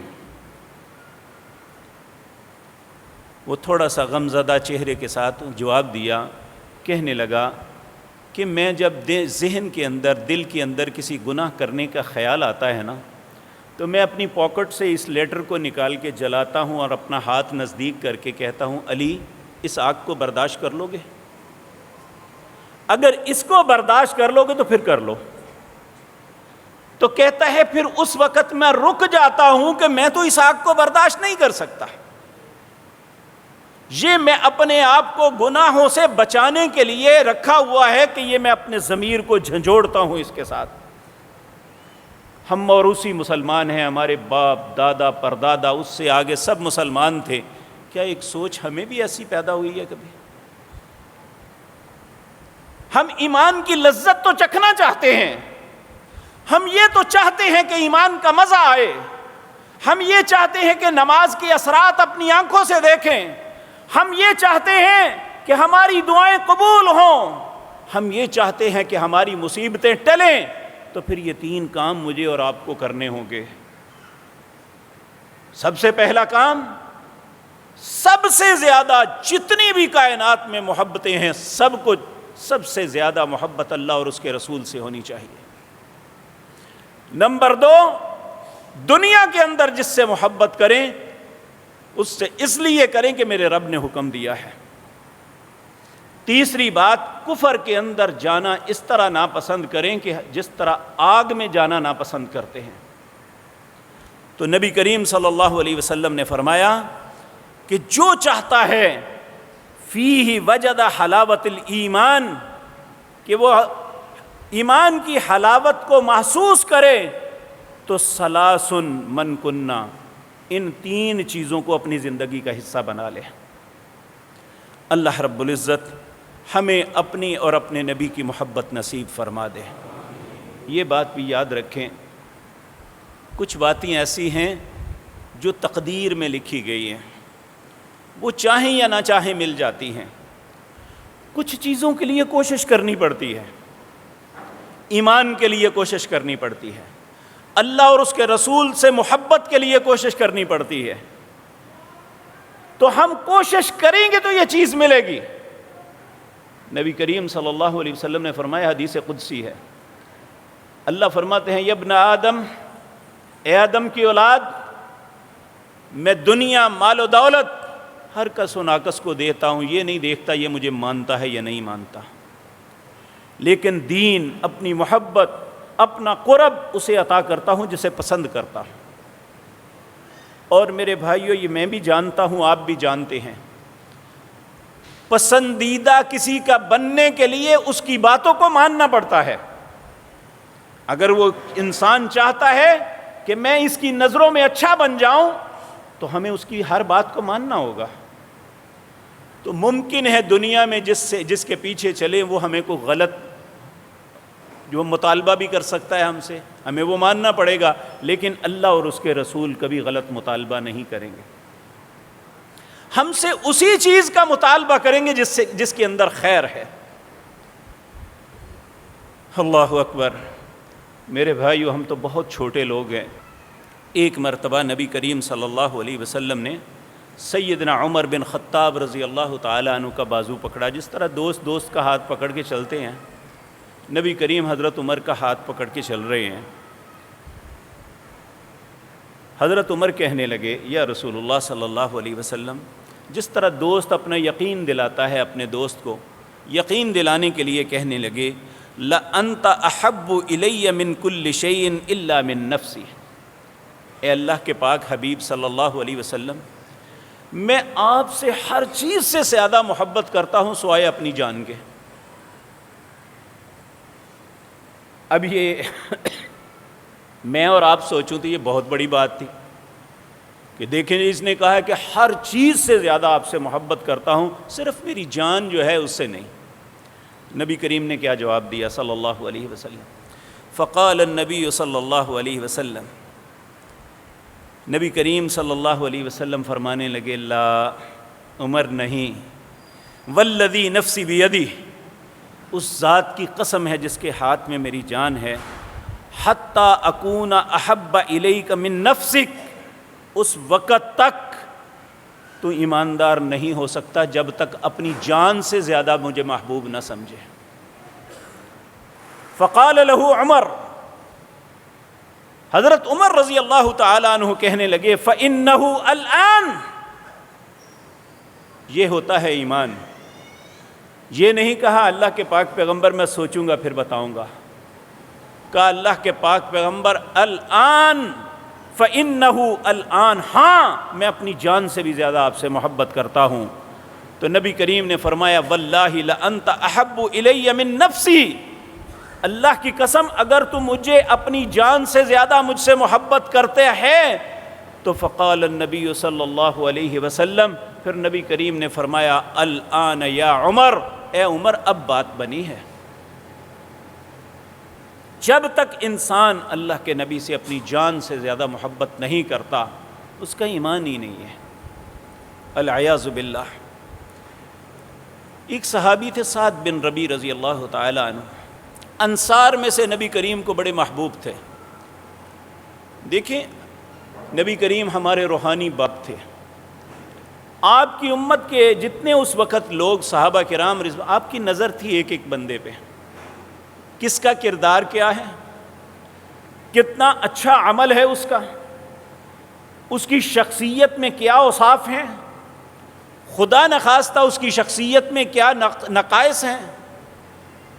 وہ تھوڑا سا غمزدہ چہرے کے ساتھ جواب دیا، کہنے لگا کہ میں جب ذہن کے اندر دل کے اندر کسی گناہ کرنے کا خیال آتا ہے نا تو میں اپنی پاکٹ سے اس لیٹر کو نکال کے جلاتا ہوں اور اپنا ہاتھ نزدیک کر کے کہتا ہوں علی اس آگ کو برداشت کر لو گے؟ اگر اس کو برداشت کر لو گے تو پھر کر لو۔ تو کہتا ہے پھر اس وقت میں رک جاتا ہوں کہ میں تو اس آگ کو برداشت نہیں کر سکتا، یہ میں اپنے آپ کو گناہوں سے بچانے کے لیے رکھا ہوا ہے کہ یہ میں اپنے ضمیر کو جھنجھوڑتا ہوں اس کے ساتھ۔ ہم موروثی مسلمان ہیں، ہمارے باپ دادا پردادا اس سے آگے سب مسلمان تھے، کیا ایک سوچ ہمیں بھی ایسی پیدا ہوئی ہے کبھی؟ ہم ایمان کی لذت تو چکھنا چاہتے ہیں، ہم یہ تو چاہتے ہیں کہ ایمان کا مزہ آئے، ہم یہ چاہتے ہیں کہ نماز کے اثرات اپنی آنکھوں سے دیکھیں، ہم یہ چاہتے ہیں کہ ہماری دعائیں قبول ہوں، ہم یہ چاہتے ہیں کہ ہماری مصیبتیں ٹلیں، تو پھر یہ تین کام مجھے اور آپ کو کرنے ہوں گے۔ سب سے پہلا کام، سب سے زیادہ جتنی بھی کائنات میں محبتیں ہیں سب کو سب سے زیادہ محبت اللہ اور اس کے رسول سے ہونی چاہیے۔ نمبر 2، دنیا کے اندر جس سے محبت کریں اس سے اس لیے کریں کہ میرے رب نے حکم دیا ہے۔ تیسری بات، کفر کے اندر جانا اس طرح ناپسند کریں کہ جس طرح آگ میں جانا ناپسند کرتے ہیں۔ تو نبی کریم صلی اللہ علیہ وسلم نے فرمایا کہ جو چاہتا ہے فیہ وجد حلاوت الایمان، کہ وہ ایمان کی حلاوت کو محسوس کرے، تو ثلاث من کننا، ان 3 چیزوں کو اپنی زندگی کا حصہ بنا لے۔ اللہ رب العزت ہمیں اپنی اور اپنے نبی کی محبت نصیب فرما دے۔ یہ بات بھی یاد رکھیں، کچھ باتیں ایسی ہیں جو تقدیر میں لکھی گئی ہیں، وہ چاہیں یا نہ چاہیں مل جاتی ہیں۔ کچھ چیزوں کے لیے کوشش کرنی پڑتی ہے، ایمان کے لیے کوشش کرنی پڑتی ہے، اللہ اور اس کے رسول سے محبت کے لیے کوشش کرنی پڑتی ہے، تو ہم کوشش کریں گے تو یہ چیز ملے گی۔ نبی کریم صلی اللہ علیہ وسلم نے فرمایا، حدیث قدسی ہے، اللہ فرماتے ہیں یا ابن آدم، اے آدم کی اولاد، میں دنیا مال و دولت ہر کس و ناکس کو دیتا ہوں، یہ نہیں دیکھتا یہ مجھے مانتا ہے یا نہیں مانتا، لیکن دین، اپنی محبت، اپنا قرب اسے عطا کرتا ہوں جسے پسند کرتا ہوں۔ اور میرے بھائیو یہ میں بھی جانتا ہوں، آپ بھی جانتے ہیں، پسندیدہ کسی کا بننے کے لیے اس کی باتوں کو ماننا پڑتا ہے۔ اگر وہ انسان چاہتا ہے کہ میں اس کی نظروں میں اچھا بن جاؤں تو ہمیں اس کی ہر بات کو ماننا ہوگا۔ تو ممکن ہے دنیا میں جس کے پیچھے چلیں وہ ہمیں کوئی غلط جو مطالبہ بھی کر سکتا ہے ہم سے، ہمیں وہ ماننا پڑے گا، لیکن اللہ اور اس کے رسول کبھی غلط مطالبہ نہیں کریں گے۔ ہم سے اسی چیز کا مطالبہ کریں گے جس کے اندر خیر ہے۔ اللہ اکبر۔ میرے بھائیو، ہم تو بہت چھوٹے لوگ ہیں۔ ایک مرتبہ نبی کریم صلی اللہ علیہ وسلم نے سیدنا عمر بن خطاب رضی اللہ تعالیٰ عنہ کا بازو پکڑا۔ جس طرح دوست کا ہاتھ پکڑ کے چلتے ہیں، نبی کریم حضرت عمر کا ہاتھ پکڑ کے چل رہے ہیں۔ حضرت عمر کہنے لگے، یا رسول اللہ صلی اللہ علیہ وسلم، جس طرح دوست اپنا یقین دلاتا ہے اپنے دوست کو، یقین دلانے کے لیے کہنے لگے، لَأَنْتَ أَحَبُّ إِلَيَّ مِنْ كُلِّ شَيْءٍ إِلَّا مِنْ نَفْسِي۔ اے اللہ کے پاک حبیب صلی اللہ علیہ وسلم، میں آپ سے ہر چیز سے زیادہ محبت کرتا ہوں سوائے اپنی جان کے۔ اب یہ میں اور آپ سوچوں تو یہ بہت بڑی بات تھی کہ دیکھیں اس نے کہا ہے کہ ہر چیز سے زیادہ آپ سے محبت کرتا ہوں، صرف میری جان جو ہے اس سے نہیں۔ نبی کریم نے کیا جواب دیا صلی اللہ علیہ وسلم؟ فقال النبی صلی اللہ علیہ وسلم، نبی کریم صلی اللہ علیہ وسلم فرمانے لگے، لا عمر نہیں، والذی نفسی بیدی، اس ذات کی قسم ہے جس کے ہاتھ میں میری جان ہے، حتی اکون احب الیک من نفسک، اس وقت تک تو ایماندار نہیں ہو سکتا جب تک اپنی جان سے زیادہ مجھے محبوب نہ سمجھے۔ فقال له عمر، حضرت عمر رضی اللہ تعالی عنہ کہنے لگے، فإنه الآن، یہ ہوتا ہے ایمان۔ یہ نہیں کہا اللہ کے پاک پیغمبر میں سوچوں گا پھر بتاؤں گا، کہا اللہ کے پاک پیغمبر الآن، فإنه الآن، ہاں میں اپنی جان سے بھی زیادہ آپ سے محبت کرتا ہوں۔ تو نبی کریم نے فرمایا، واللہ لأنت احب الی من نفسی، اللہ کی قسم اگر تم مجھے اپنی جان سے زیادہ مجھ سے محبت کرتے ہیں تو فقال النبی صلی اللہ علیہ وسلم، پھر نبی کریم نے فرمایا، الآن یا عمر، اے عمر اب بات بنی ہے۔ جب تک انسان اللہ کے نبی سے اپنی جان سے زیادہ محبت نہیں کرتا اس کا ایمان ہی نہیں ہے، العیاذ باللہ۔ ایک صحابی تھے سعد بن ربیع رضی اللہ تعالی عنہ، انصار میں سے نبی کریم کو بڑے محبوب تھے۔ دیکھیں نبی کریم ہمارے روحانی باپ تھے۔ آپ کی امت کے جتنے اس وقت لوگ صحابہ کرام آپ کی نظر تھی ایک ایک بندے پہ، کس کا کردار کیا ہے، کتنا اچھا عمل ہے اس کا، اس کی شخصیت میں کیا اوصاف ہیں، خدا نخواستہ اس کی شخصیت میں کیا نقائص ہیں،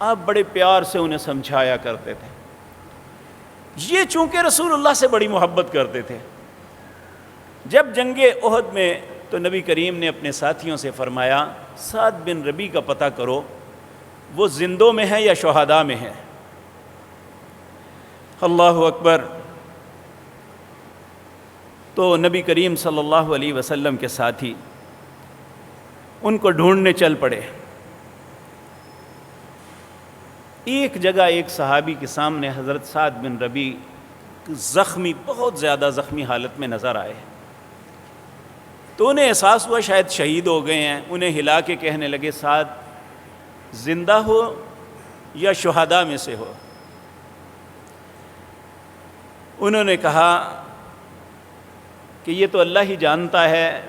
آپ بڑے پیار سے انہیں سمجھایا کرتے تھے۔ یہ چونکہ رسول اللہ سے بڑی محبت کرتے تھے، جب جنگ احد میں تو نبی کریم نے اپنے ساتھیوں سے فرمایا، سعد بن ربیع کا پتہ کرو وہ زندوں میں ہے یا شہداء میں ہے۔ اللہ اکبر۔ تو نبی کریم صلی اللہ علیہ وسلم کے ساتھی ان کو ڈھونڈنے چل پڑے۔ ایک جگہ ایک صحابی کے سامنے حضرت سعد بن ربیع زخمی، بہت زیادہ زخمی حالت میں نظر آئے، تو انہیں احساس ہوا شاید شہید ہو گئے ہیں۔ انہیں ہلا کے کہنے لگے، سعد زندہ ہو یا شہداء میں سے ہو؟ انہوں نے کہا کہ یہ تو اللہ ہی جانتا ہے،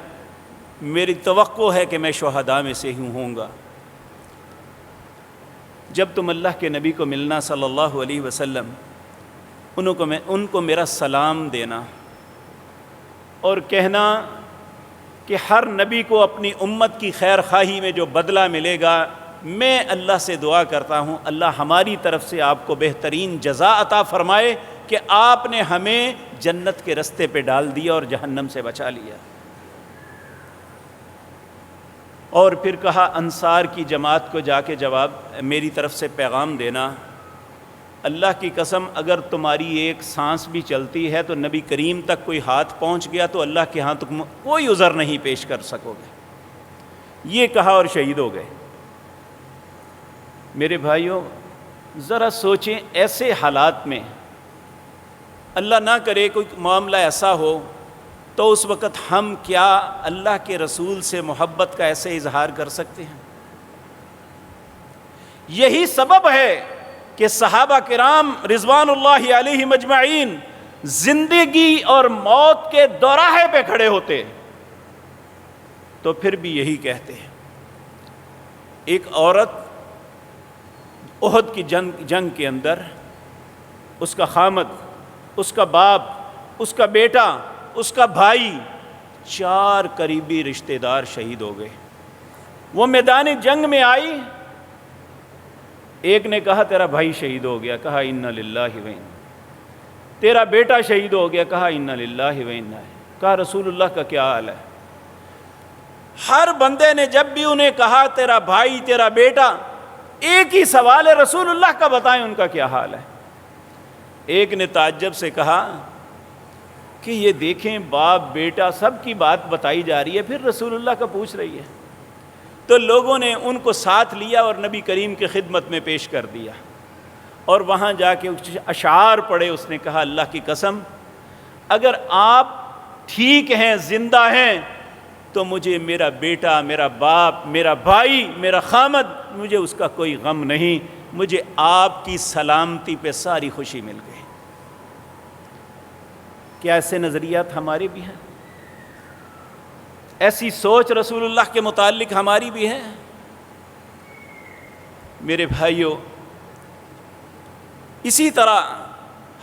میری توقع ہے کہ میں شہداء میں سے ہی ہوں گا۔ جب تم اللہ کے نبی کو ملنا صلی اللہ علیہ وسلم، ان کو میرا سلام دینا اور کہنا کہ ہر نبی کو اپنی امت کی خیر خواہی میں جو بدلہ ملے گا، میں اللہ سے دعا کرتا ہوں اللہ ہماری طرف سے آپ کو بہترین جزا عطا فرمائے کہ آپ نے ہمیں جنت کے رستے پہ ڈال دیا اور جہنم سے بچا لیا۔ اور پھر کہا انصار کی جماعت کو جا کے جواب میری طرف سے پیغام دینا، اللہ کی قسم اگر تمہاری ایک سانس بھی چلتی ہے تو نبی کریم تک کوئی ہاتھ پہنچ گیا تو اللہ کے ہاں تم کوئی عذر نہیں پیش کر سکو گے۔ یہ کہا اور شہید ہو گئے۔ میرے بھائیوں ذرا سوچیں، ایسے حالات میں اللہ نہ کرے کوئی معاملہ ایسا ہو تو اس وقت ہم کیا اللہ کے رسول سے محبت کا ایسے اظہار کر سکتے ہیں؟ یہی سبب ہے کہ صحابہ کرام رضوان اللہ علیہم اجمعین زندگی اور موت کے دوراہے پہ کھڑے ہوتے تو پھر بھی یہی کہتے ہیں۔ ایک عورت احد کی جنگ کے اندر اس کا خامد، اس کا باپ، اس کا بیٹا، اس کا بھائی، 4 قریبی رشتہ دار شہید ہو گئے۔ وہ میدان جنگ میں آئی، ایک نے کہا تیرا بھائی شہید ہو گیا، کہا انا للہ و انا، تیرا بیٹا شہید ہو گیا، کہا انا للہ و انا، کہا رسول اللہ کا کیا حال ہے؟ ہر بندے نے جب بھی انہیں کہا تیرا بھائی، تیرا بیٹا، ایک ہی سوال ہے رسول اللہ کا بتائیں ان کا کیا حال ہے۔ ایک نے تعجب سے کہا کہ یہ دیکھیں باپ بیٹا سب کی بات بتائی جا رہی ہے، پھر رسول اللہ کا پوچھ رہی ہے۔ تو لوگوں نے ان کو ساتھ لیا اور نبی کریم کی خدمت میں پیش کر دیا، اور وہاں جا کے اشعار پڑھے۔ اس نے کہا اللہ کی قسم اگر آپ ٹھیک ہیں، زندہ ہیں، تو مجھے میرا بیٹا، میرا باپ، میرا بھائی، میرا خامد، مجھے اس کا کوئی غم نہیں، مجھے آپ کی سلامتی پہ ساری خوشی مل گئی۔ کیا ایسے نظریات ہمارے بھی ہیں؟ ایسی سوچ رسول اللہ کے متعلق ہماری بھی ہے؟ میرے بھائیوں اسی طرح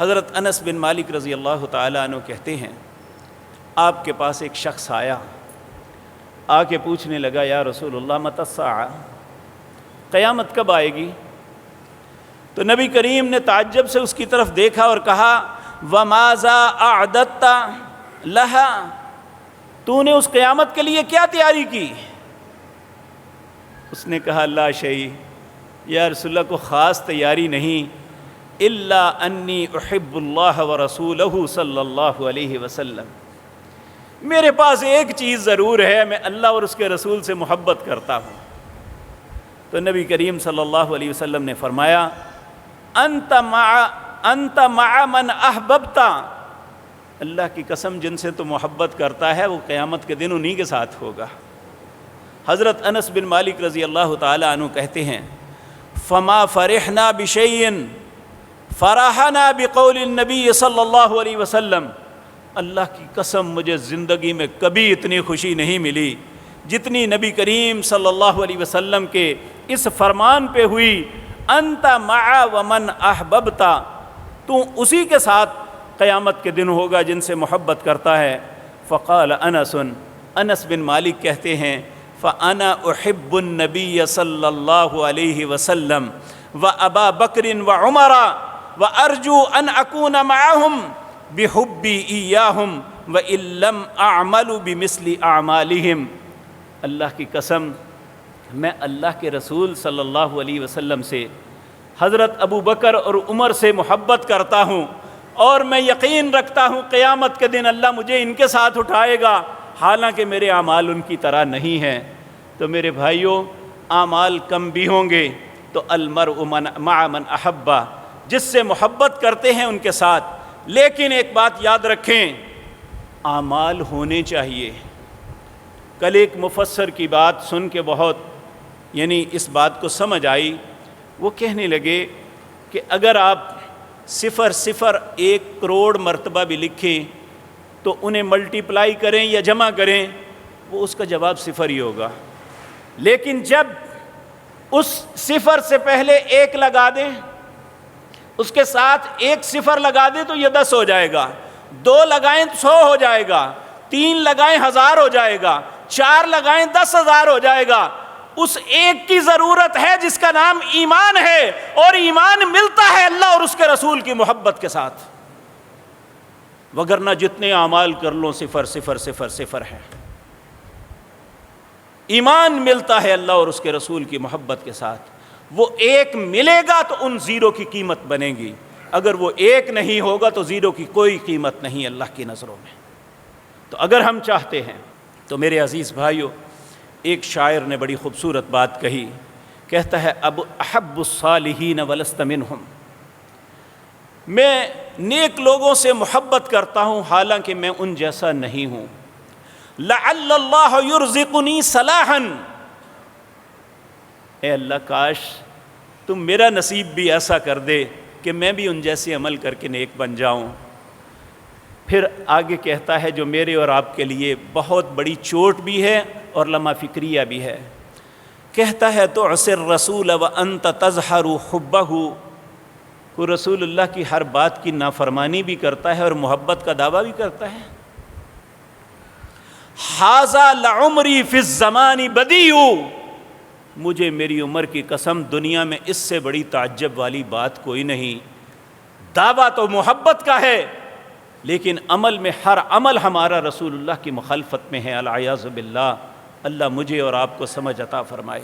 حضرت انس بن مالک رضی اللہ تعالیٰ عنہ کہتے ہیں آپ کے پاس ایک شخص آیا، آ کے پوچھنے لگا یا رسول اللہ متی الساعہ، قیامت کب آئے گی؟ تو نبی کریم نے تعجب سے اس کی طرف دیکھا اور کہا وَمَاذَا أَعْدَدْتَ لَهَا، تو نے اس قیامت کے لیے کیا تیاری کی؟ اس نے کہا لا شیء، یا رسول اللہ کو خاص تیاری نہیں، الا انی احب اللہ ورسولہ صلی اللہ علیہ وسلم، میرے پاس ایک چیز ضرور ہے، میں اللہ اور اس کے رسول سے محبت کرتا ہوں۔ تو نبی کریم صلی اللہ علیہ وسلم نے فرمایا انت مع من احببت، اللہ کی قسم جن سے تو محبت کرتا ہے وہ قیامت کے دن انہی کے ساتھ ہوگا۔ حضرت انس بن مالک رضی اللہ تعالی عنہ کہتے ہیں فما فرحنا بشیء فرحنا بقول النبی صلی اللہ علیہ وسلم، اللہ کی قسم مجھے زندگی میں کبھی اتنی خوشی نہیں ملی جتنی نبی کریم صلی اللہ علیہ وسلم کے اس فرمان پہ ہوئی انت مع ومن احببت، تو اسی کے ساتھ قیامت کے دن ہوگا جن سے محبت کرتا ہے۔ فقال انس بن مالک کہتے ہیں فانا احب النبی صلی اللہ علیہ وسلم وابا بکر وعمر وارجو ان اکون معهم بحبی ایاہم وان لم اعمل بمثل اعمالہم، اللہ کی قسم میں اللہ کے رسول صلی اللہ علیہ وسلم سے، حضرت ابو بکر اور عمر سے محبت کرتا ہوں، اور میں یقین رکھتا ہوں قیامت کے دن اللہ مجھے ان کے ساتھ اٹھائے گا، حالانکہ میرے اعمال ان کی طرح نہیں ہیں۔ تو میرے بھائیوں اعمال کم بھی ہوں گے تو المرء مع من احبہ، جس سے محبت کرتے ہیں ان کے ساتھ، لیکن ایک بات یاد رکھیں اعمال ہونے چاہیے۔ کل ایک مفسر کی بات سن کے بہت اس بات کو سمجھ آئی، وہ کہنے لگے کہ اگر آپ 0.01 کروڑ مرتبہ بھی لکھیں تو انہیں ملٹیپلائی کریں یا جمع کریں وہ اس کا جواب 0 ہی ہوگا، لیکن جب اس 0 سے پہلے 1 لگا دیں، اس کے ساتھ 1 0 لگا دیں تو یہ 10 ہو جائے گا، 2 لگائیں 100 ہو جائے گا، 3 لگائیں 1000 ہو جائے گا، 4 لگائیں 10,000 ہو جائے گا۔ اس ایک کی ضرورت ہے جس کا نام ایمان ہے، اور ایمان ملتا ہے اللہ اور اس کے رسول کی محبت کے ساتھ۔ وگرنہ جتنے اعمال کر لو صفر صفر صفر صفر ہیں۔ ایمان ملتا ہے اللہ اور اس کے رسول کی محبت کے ساتھ، وہ ایک ملے گا تو ان زیرو کی قیمت بنے گی، اگر وہ ایک نہیں ہوگا تو زیرو کی کوئی قیمت نہیں اللہ کی نظروں میں۔ تو اگر ہم چاہتے ہیں تو میرے عزیز بھائیو، ایک شاعر نے بڑی خوبصورت بات کہی، کہتا ہے اب احب الصالحین ولست منہم، میں نیک لوگوں سے محبت کرتا ہوں حالانکہ میں ان جیسا نہیں ہوں۔ لعل اللہ یرزقنی صلاحا، اے اللہ کاش تم میرا نصیب بھی ایسا کر دے کہ میں بھی ان جیسے عمل کر کے نیک بن جاؤں۔ پھر آگے کہتا ہے جو میرے اور آپ کے لیے بہت بڑی چوٹ بھی ہے اور لمحہ فکریہ بھی ہے، کہتا ہے تعصی الرسول وانت تظہر حبہ، کو رسول اللہ کی ہر بات کی نافرمانی بھی کرتا ہے اور محبت کا دعویٰ بھی کرتا ہے۔ ھذا لعمری فی الزمان بدیع، مجھے میری عمر کی قسم دنیا میں اس سے بڑی تعجب والی بات کوئی نہیں۔ دعویٰ تو محبت کا ہے لیکن عمل میں ہر عمل ہمارا رسول اللہ کی مخالفت میں ہے، العیاذ باللہ۔ اللہ مجھے اور آپ کو سمجھ عطا فرمائے۔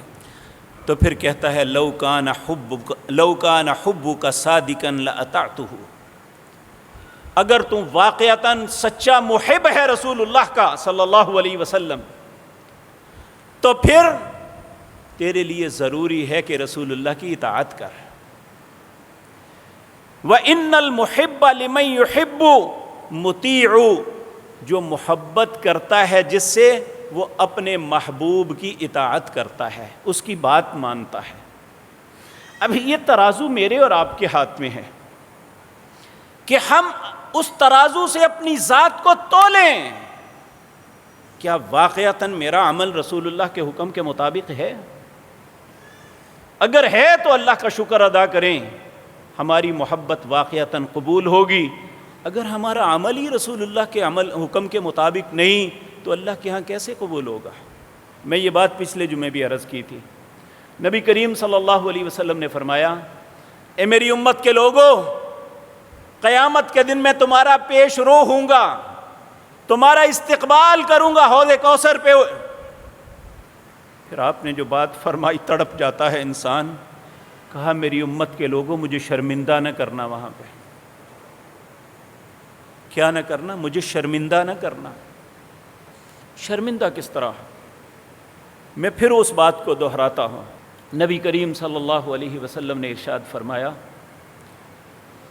تو پھر کہتا ہے لو کان حبک صادقا لاطعتہ، اگر تم واقعتاً سچا محب ہے رسول اللہ کا صلی اللہ علیہ وسلم، تو پھر تیرے لیے ضروری ہے کہ رسول اللہ کی اطاعت کر۔ وَإِنَّ الْمُحِبَّ لِمَن يُحِبُّ مُطِيعُ، جو محبت کرتا ہے جس سے وہ اپنے محبوب کی اطاعت کرتا ہے، اس کی بات مانتا ہے۔ اب یہ ترازو میرے اور آپ کے ہاتھ میں ہے کہ ہم اس ترازو سے اپنی ذات کو تولیں، کیا واقعتاً میرا عمل رسول اللہ کے حکم کے مطابق ہے؟ اگر ہے تو اللہ کا شکر ادا کریں، ہماری محبت واقعتاً قبول ہوگی۔ اگر ہمارا عمل ہی رسول اللہ کے حکم کے مطابق نہیں تو اللہ کے ہاں کیسے قبول ہوگا؟ میں یہ بات پچھلے جمعے بھی عرض کی تھی۔ نبی کریم صلی اللہ علیہ وسلم نے فرمایا، اے میری امت کے لوگوں، قیامت کے دن میں تمہارا پیش رو ہوں گا، تمہارا استقبال کروں گا حوض کوثر پہ۔ پھر آپ نے جو بات فرمائی تڑپ جاتا ہے انسان، کہا میری امت کے لوگوں مجھے شرمندہ نہ کرنا، وہاں پہ کیا نہ کرنا؟ مجھے شرمندہ نہ کرنا۔ شرمندہ کس طرح؟ میں پھر اس بات کو دہراتا ہوں، نبی کریم صلی اللہ علیہ وسلم نے ارشاد فرمایا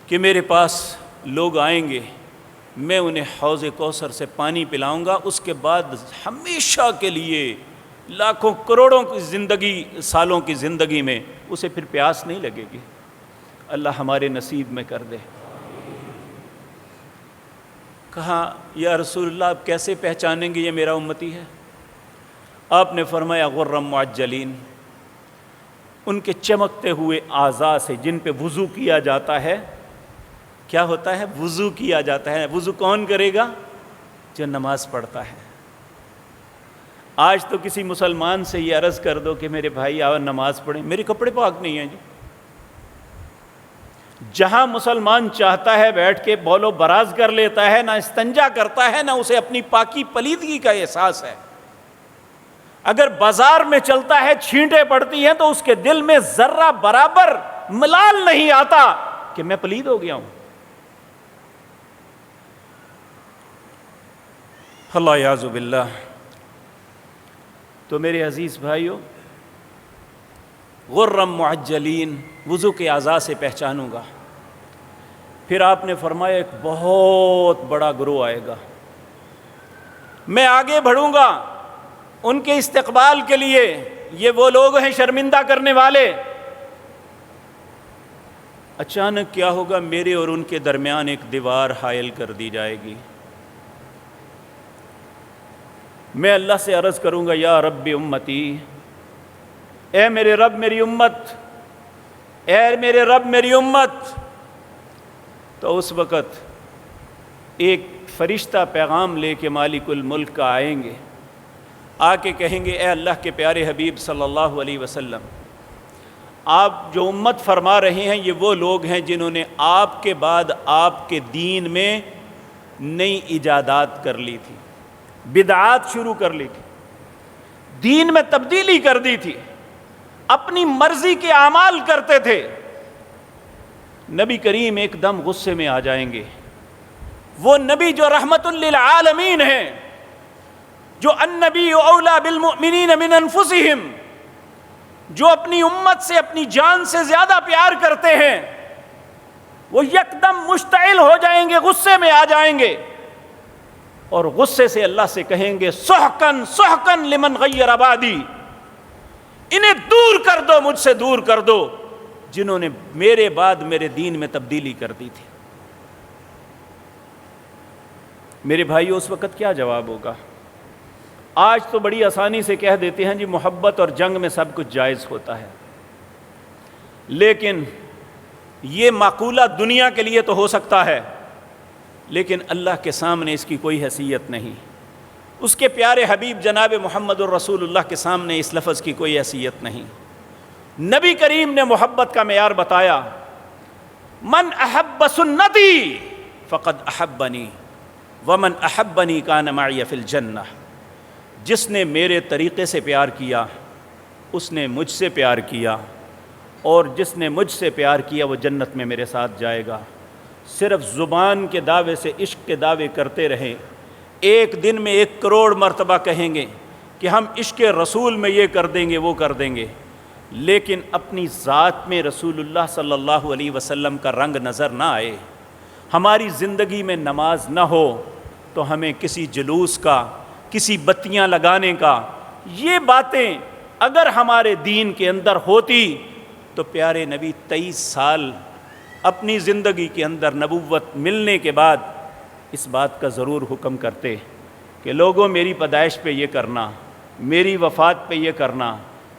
کہ میرے پاس لوگ آئیں گے، میں انہیں حوض کوثر سے پانی پلاؤں گا، اس کے بعد ہمیشہ کے لیے لاکھوں کروڑوں کی زندگی، سالوں کی زندگی میں اسے پھر پیاس نہیں لگے گی۔ اللہ ہمارے نصیب میں کر دے۔ کہا یا رسول اللہ آپ کیسے پہچانیں گے یہ میرا امتی ہے؟ آپ نے فرمایا غرم معجلین، ان کے چمکتے ہوئے اعضاء سے جن پہ وضو کیا جاتا ہے۔ کیا ہوتا ہے؟ وضو کیا جاتا ہے۔ وضو کون کرے گا؟ جو نماز پڑھتا ہے۔ آج تو کسی مسلمان سے یہ عرض کر دو کہ میرے بھائی آؤ نماز پڑھیں، میرے کپڑے پاک نہیں ہیں جی۔ جہاں مسلمان چاہتا ہے بیٹھ کے بول و براز کر لیتا ہے، نہ استنجا کرتا ہے، نہ اسے اپنی پاکی پلیدگی کا احساس ہے۔ اگر بازار میں چلتا ہے چھینٹیں پڑتی ہیں تو اس کے دل میں ذرہ برابر ملال نہیں آتا کہ میں پلید ہو گیا ہوں۔ اللہ یعوذ باللہ۔ تو میرے عزیز بھائیو، غرم معجلین، وضو کے اعضاء سے پہچانوں گا۔ پھر آپ نے فرمایا ایک بہت بڑا گروہ آئے گا، میں آگے بڑھوں گا ان کے استقبال کے لیے۔ یہ وہ لوگ ہیں شرمندہ کرنے والے۔ اچانک کیا ہوگا؟ میرے اور ان کے درمیان ایک دیوار حائل کر دی جائے گی۔ میں اللہ سے عرض کروں گا یا رب امتی، اے میرے رب میری امت، اے میرے رب میری امت۔ تو اس وقت ایک فرشتہ پیغام لے کے مالک الملک کا آئیں گے، آ کے کہیں گے اے اللہ کے پیارے حبیب صلی اللہ علیہ وسلم، آپ جو امت فرما رہے ہیں یہ وہ لوگ ہیں جنہوں نے آپ کے بعد آپ کے دین میں نئی ایجادات کر لی تھی، بدعات شروع کر لی تھی، دین میں تبدیلی کر دی تھی، اپنی مرضی کے اعمال کرتے تھے۔ نبی کریم ایک دم غصے میں آ جائیں گے، وہ نبی جو رحمت للعالمین ہیں، جو النبی اولیٰ بالمؤمنین من انفسہم، جو اپنی امت سے اپنی جان سے زیادہ پیار کرتے ہیں، وہ یکدم مشتعل ہو جائیں گے، غصے میں آ جائیں گے، اور غصے سے اللہ سے کہیں گے سحقن سحقن لمن غیر آبادی، انہیں دور کر دو، مجھ سے دور کر دو جنہوں نے میرے بعد میرے دین میں تبدیلی کر دی تھی۔ میرے بھائیو، اس وقت کیا جواب ہوگا؟ آج تو بڑی آسانی سے کہہ دیتے ہیں جی محبت اور جنگ میں سب کچھ جائز ہوتا ہے، لیکن یہ معقولہ دنیا کے لیے تو ہو سکتا ہے، لیکن اللہ کے سامنے اس کی کوئی حیثیت نہیں، اس کے پیارے حبیب جناب محمد الرسول اللہ کے سامنے اس لفظ کی کوئی حیثیت نہیں۔ نبی کریم نے محبت کا معیار بتایا، من احب سنتی فقد احبنی ومن احبنی کان معی فی الجنہ، جس نے میرے طریقے سے پیار کیا اس نے مجھ سے پیار کیا، اور جس نے مجھ سے پیار کیا وہ جنت میں میرے ساتھ جائے گا۔ صرف زبان کے دعوے سے عشق کے دعوے کرتے رہیں، ایک دن میں 1 کروڑ مرتبہ کہیں گے کہ ہم عشق رسول میں یہ کر دیں گے وہ کر دیں گے، لیکن اپنی ذات میں رسول اللہ صلی اللہ علیہ وسلم کا رنگ نظر نہ آئے، ہماری زندگی میں نماز نہ ہو، تو ہمیں کسی جلوس کا، کسی بتیاں لگانے کا، یہ باتیں اگر ہمارے دین کے اندر ہوتی تو پیارے نبی 23 سال اپنی زندگی کے اندر نبوت ملنے کے بعد اس بات کا ضرور حکم کرتے کہ لوگوں میری پیدائش پہ یہ کرنا، میری وفات پہ یہ کرنا،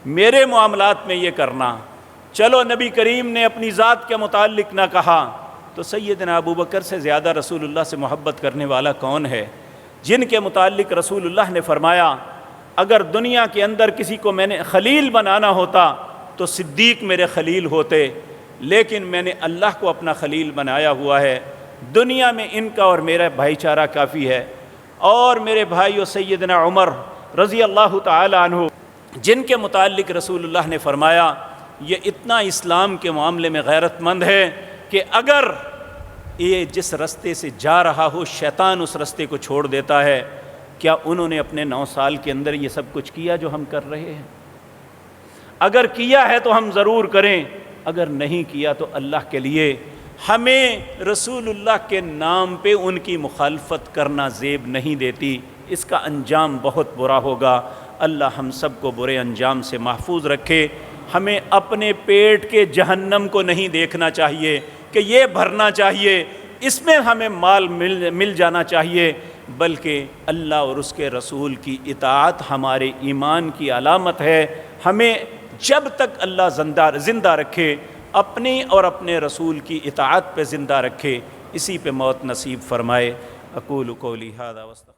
میرے معاملات میں یہ کرنا۔ چلو نبی کریم نے اپنی ذات کے متعلق نہ کہا تو سیدنا ابوبکر سے زیادہ رسول اللہ سے محبت کرنے والا کون ہے، جن کے متعلق رسول اللہ نے فرمایا اگر دنیا کے اندر کسی کو میں نے خلیل بنانا ہوتا تو صدیق میرے خلیل ہوتے، لیکن میں نے اللہ کو اپنا خلیل بنایا ہوا ہے، دنیا میں ان کا اور میرا بھائی چارہ کافی ہے۔ اور میرے بھائیو، سیدنا عمر رضی اللہ تعالی عنہ، جن کے متعلق رسول اللہ نے فرمایا یہ اتنا اسلام کے معاملے میں غیرت مند ہے کہ اگر یہ جس رستے سے جا رہا ہو شیطان اس رستے کو چھوڑ دیتا ہے۔ کیا انہوں نے اپنے 9 سال کے اندر یہ سب کچھ کیا جو ہم کر رہے ہیں؟ اگر کیا ہے تو ہم ضرور کریں، اگر نہیں کیا تو اللہ کے لیے ہمیں رسول اللہ کے نام پہ ان کی مخالفت کرنا زیب نہیں دیتی، اس کا انجام بہت برا ہوگا۔ اللہ ہم سب کو برے انجام سے محفوظ رکھے۔ ہمیں اپنے پیٹ کے جہنم کو نہیں دیکھنا چاہیے کہ یہ بھرنا چاہیے، اس میں ہمیں مال مل جانا چاہیے، بلکہ اللہ اور اس کے رسول کی اطاعت ہمارے ایمان کی علامت ہے۔ ہمیں جب تک اللہ زندہ رکھے اپنی اور اپنے رسول کی اطاعت پہ زندہ رکھے، اسی پہ موت نصیب فرمائے۔ اقول قولی ھذا واستغفر